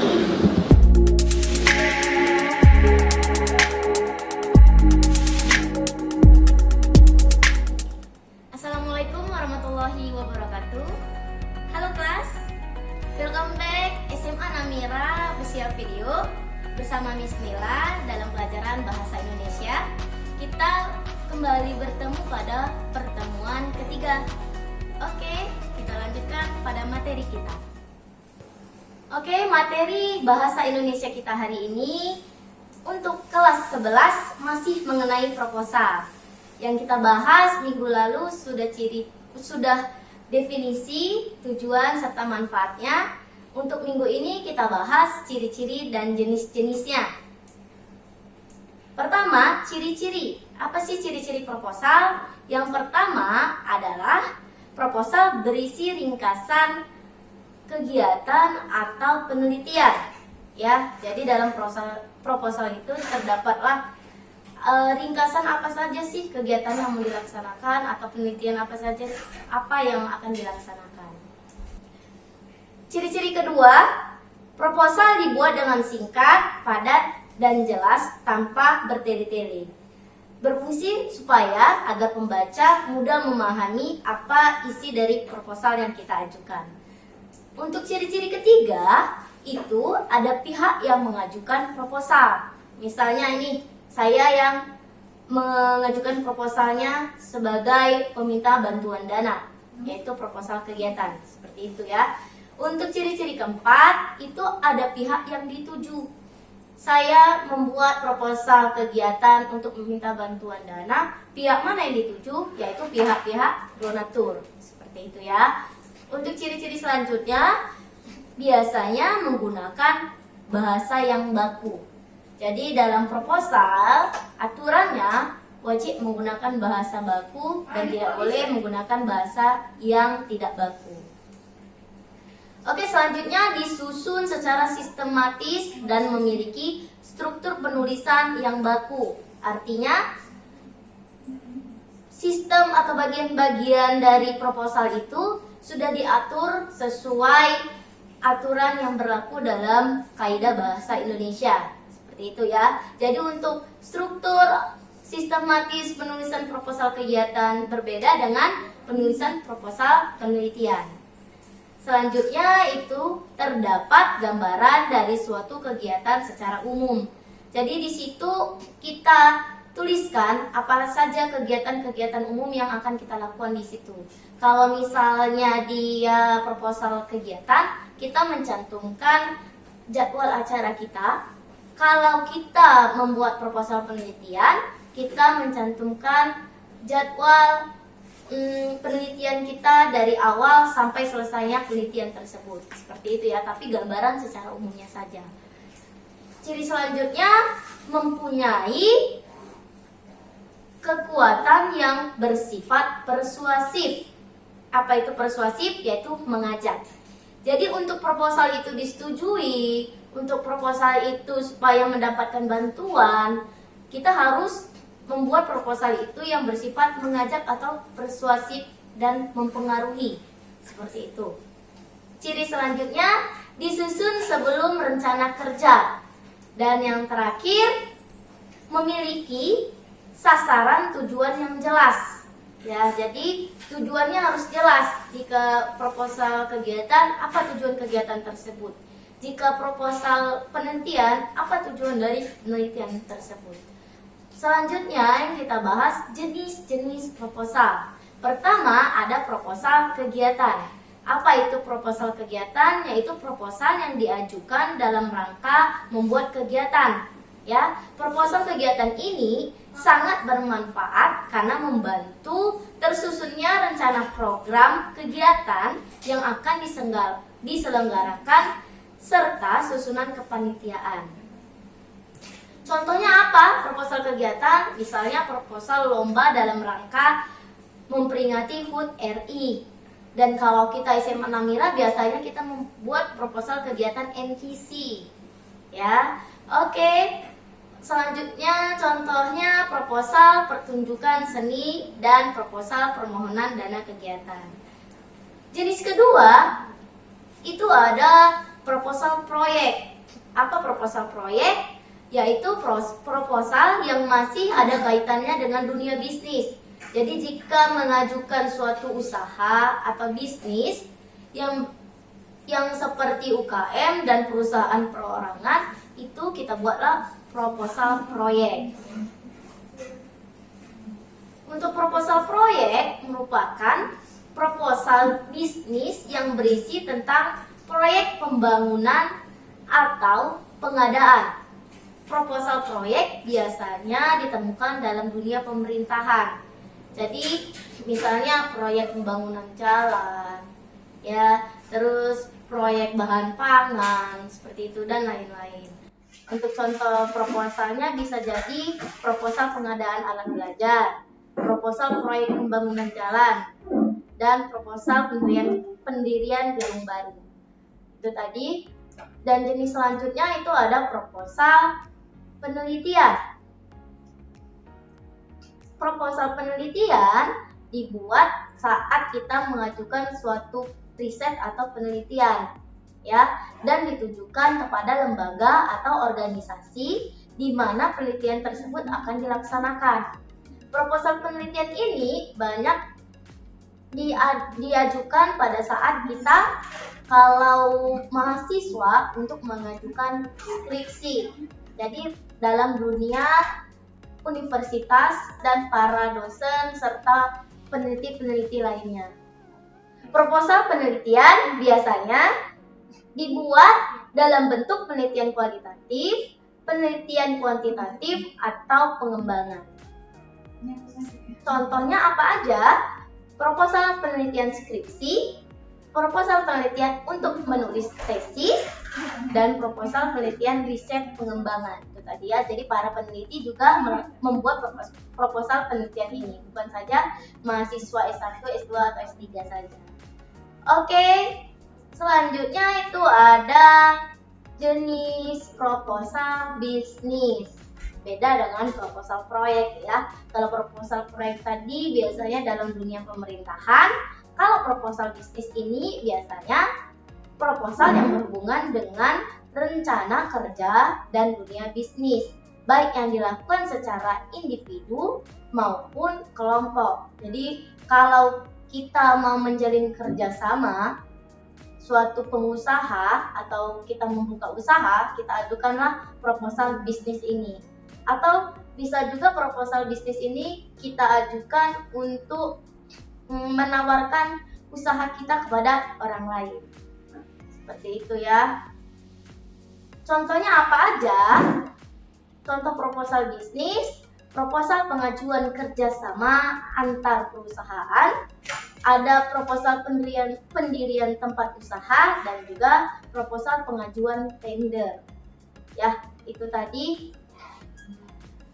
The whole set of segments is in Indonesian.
Assalamualaikum warahmatullahi wabarakatuh. Halo kelas, welcome back SMA Namira Visual Video bersama Miss Nila dalam pelajaran Bahasa Indonesia. Kita kembali bertemu pada pertemuan ketiga. Oke, kita lanjutkan pada materi kita. Oke, materi Bahasa Indonesia kita hari ini untuk kelas 11 masih mengenai proposal. Yang kita bahas minggu lalu sudah definisi, tujuan, serta manfaatnya. Untuk minggu ini kita bahas ciri-ciri dan jenis-jenisnya. Pertama, ciri-ciri. Apa sih ciri-ciri proposal? Yang pertama adalah proposal berisi ringkasan kegiatan atau penelitian. Ya, jadi dalam proposal itu terdapatlah ringkasan apa saja sih kegiatan yang mau dilaksanakan atau penelitian apa saja yang akan dilaksanakan. Ciri-ciri kedua, proposal dibuat dengan singkat, padat, dan jelas tanpa bertele-tele. Berfungsi supaya agar pembaca mudah memahami apa isi dari proposal yang kita ajukan. Untuk ciri-ciri ketiga, itu ada pihak yang mengajukan proposal. Misalnya ini, saya yang mengajukan proposalnya sebagai peminta bantuan dana, yaitu proposal kegiatan, seperti itu ya. Untuk ciri-ciri keempat, itu ada pihak yang dituju. Saya membuat proposal kegiatan untuk meminta bantuan dana, pihak mana yang dituju? Yaitu pihak-pihak donatur, seperti itu ya. Untuk ciri-ciri selanjutnya, biasanya menggunakan bahasa yang baku. Jadi dalam proposal, aturannya wajib menggunakan bahasa baku dan tidak boleh menggunakan bahasa yang tidak baku. Oke, selanjutnya disusun secara sistematis dan memiliki struktur penulisan yang baku. Artinya, sistem atau bagian-bagian dari proposal itu sudah diatur sesuai aturan yang berlaku dalam Kaidah Bahasa Indonesia. Itu ya. Jadi untuk struktur sistematis penulisan proposal kegiatan berbeda dengan penulisan proposal penelitian. Selanjutnya itu terdapat gambaran dari suatu kegiatan secara umum. Jadi di situ kita tuliskan apa saja kegiatan-kegiatan umum yang akan kita lakukan di situ. Kalau misalnya di proposal kegiatan, kita mencantumkan jadwal acara kita. Kalau kita membuat proposal penelitian, kita mencantumkan jadwal penelitian kita dari awal sampai selesainya penelitian tersebut. Seperti itu ya, tapi gambaran secara umumnya saja. Ciri selanjutnya, mempunyai kekuatan yang bersifat persuasif. Apa itu persuasif? Yaitu mengajak. Jadi untuk proposal itu disetujui, untuk proposal itu supaya mendapatkan bantuan, kita harus membuat proposal itu yang bersifat mengajak atau persuasif dan mempengaruhi. Seperti itu. Ciri selanjutnya, disusun sebelum rencana kerja. Dan yang terakhir, memiliki sasaran tujuan yang jelas. Ya, jadi tujuannya harus jelas. Jika proposal kegiatan, apa tujuan kegiatan tersebut? Jika proposal penelitian, apa tujuan dari penelitian tersebut? Selanjutnya yang kita bahas jenis-jenis proposal. Pertama ada proposal kegiatan. Apa itu proposal kegiatan? Yaitu proposal yang diajukan dalam rangka membuat kegiatan. Ya, proposal kegiatan ini sangat bermanfaat karena membantu tersusunnya rencana program kegiatan yang akan diselenggarakan serta susunan kepanitiaan. Contohnya apa? Proposal kegiatan, misalnya proposal lomba dalam rangka memperingati HUT RI. Dan kalau kita SMA Namira biasanya kita membuat proposal kegiatan NTC. Ya. Oke. Selanjutnya contohnya proposal pertunjukan seni dan proposal permohonan dana kegiatan. Jenis kedua itu ada proposal proyek. Apa proposal proyek? Yaitu proposal yang masih ada kaitannya dengan dunia bisnis. Jadi jika mengajukan suatu usaha atau bisnis yang seperti UKM dan perusahaan perorangan, itu kita buatlah proposal proyek. Untuk proposal proyek merupakan proposal bisnis yang berisi tentang proyek pembangunan atau pengadaan. Proposal proyek biasanya ditemukan dalam dunia pemerintahan. Jadi misalnya proyek pembangunan jalan, ya, terus proyek bahan pangan seperti itu dan lain-lain. Untuk contoh proposalnya bisa jadi proposal pengadaan alat belajar, proposal proyek pembangunan jalan, dan proposal pendirian gedung baru. Itu tadi. Dan jenis selanjutnya itu ada proposal penelitian. Proposal penelitian dibuat saat kita mengajukan suatu riset atau penelitian, ya, dan ditujukan kepada lembaga atau organisasi di mana penelitian tersebut akan dilaksanakan. Proposal penelitian ini banyak diajukan pada saat kita kalau mahasiswa untuk mengajukan skripsi. Jadi dalam dunia universitas dan para dosen serta peneliti-peneliti lainnya. Proposal penelitian biasanya dibuat dalam bentuk penelitian kualitatif, penelitian kuantitatif, atau pengembangan. Contohnya apa aja? Proposal penelitian skripsi, proposal penelitian untuk menulis tesis, dan proposal penelitian riset pengembangan. Itu tadi ya. Jadi para peneliti juga membuat proposal penelitian ini, bukan saja mahasiswa S1, S2, atau S3 saja. Oke, selanjutnya itu ada jenis proposal bisnis. Beda dengan proposal proyek ya. Kalau proposal proyek tadi biasanya dalam dunia pemerintahan. Kalau proposal bisnis ini biasanya proposal yang berhubungan dengan rencana kerja dan dunia bisnis, baik yang dilakukan secara individu maupun kelompok. Jadi kalau kita mau menjalin kerjasama suatu pengusaha atau kita membuka usaha, kita ajukanlah proposal bisnis ini. Atau bisa juga proposal bisnis ini kita ajukan untuk menawarkan usaha kita kepada orang lain. Seperti itu ya. Contohnya apa aja? Contoh proposal bisnis, proposal pengajuan kerjasama antar perusahaan, ada proposal pendirian tempat usaha, dan juga proposal pengajuan tender. Ya, itu tadi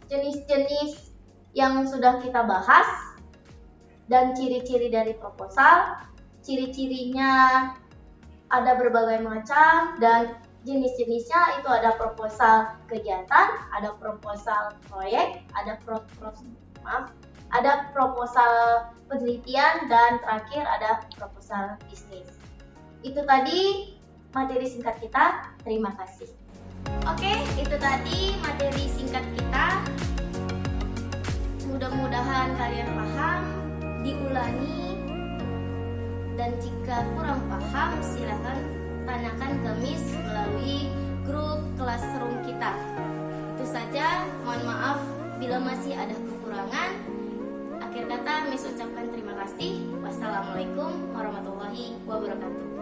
jenis-jenis yang sudah kita bahas dan ciri-ciri dari proposal. Ciri-cirinya ada berbagai macam dan jenis-jenisnya itu ada proposal kegiatan, ada proposal proyek, ada proposal penelitian, dan terakhir ada proposal bisnis. Itu tadi materi singkat kita. Terima kasih. Oke, itu tadi materi singkat kita. Mudah-mudahan kalian paham, diulangi, dan jika kurang paham silakan tanyakan ke Miss melalui grup classroom kita. Itu saja, mohon maaf bila masih ada kekurangan. Akhir kata Miss ucapkan terima kasih. Wassalamualaikum warahmatullahi wabarakatuh.